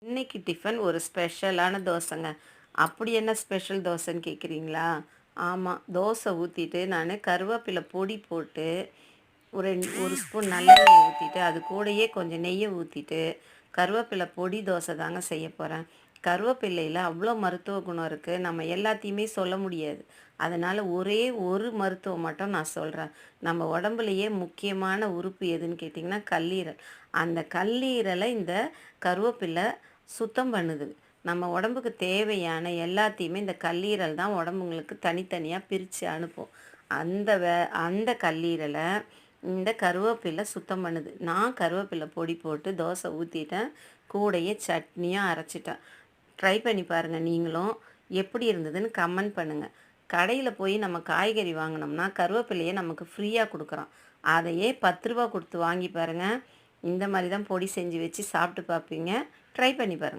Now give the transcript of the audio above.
இன்னைக்கு டிஃபன் ஒரு ஸ்பெஷலான தோசைங்க. அப்படி என்ன ஸ்பெஷல் தோசைன்னு கேட்குறீங்களா? ஆமா. தோசை ஊத்திட்டு நானு கருவேப்பிலை பொடி போட்டு, ஒரு ஸ்பூன் நல்லெண்ணெய் ஊத்திட்டு, அது கூடயே கொஞ்சம் நெய்ய ஊத்திட்டு, கருவேப்பிலை பொடி தோசை தாங்க செய்ய போறேன். கருவேப்பிலையில அவ்வளோ மருத்துவ குணம் இருக்கு. நம்ம எல்லாத்தையுமே சொல்ல முடியாது. அதனால ஒரே ஒரு மருத்துவம் மட்டும் நான் சொல்றேன். நம்ம உடம்புலயே முக்கியமான உறுப்பு எதுன்னு கேட்டிங்கன்னா, கல்லீரல். அந்த கல்லீரல இந்த கருவேப்பிலை சுத்தம் பண்ணுது. நம்ம உடம்புக்கு தேவையான எல்லாத்தையுமே இந்த கல்லீரல் தான் உடம்புங்களுக்கு தனித்தனியா பிரிச்சு அனுப்பும். அந்த வே அந்த கல்லீரல இந்த கருவேப்பிலை சுத்தம் பண்ணுது. நான் கருவேப்பிலை பொடி போட்டு தோசை ஊத்திட்டேன். கூடயே சட்னியும் அரைச்சிட்டேன். ட்ரை பண்ணி பாருங்க நீங்களும். எப்படி இருந்ததுன்னு கமெண்ட் பண்ணுங்க. கடையில போய் நம்ம காய்கறி வாங்குனோம்னா, கருவேப்பிலைய நமக்கு ஃப்ரீயா குடுக்குறான். அதையே ரூ. 10 குடுத்து வாங்கி பாருங்க. இந்த மாரி தான் பொடி செஞ்சு வச்சு சாப்பிட்டு பார்ப்பீங்க. ட்ரை பண்ணி பாருங்க.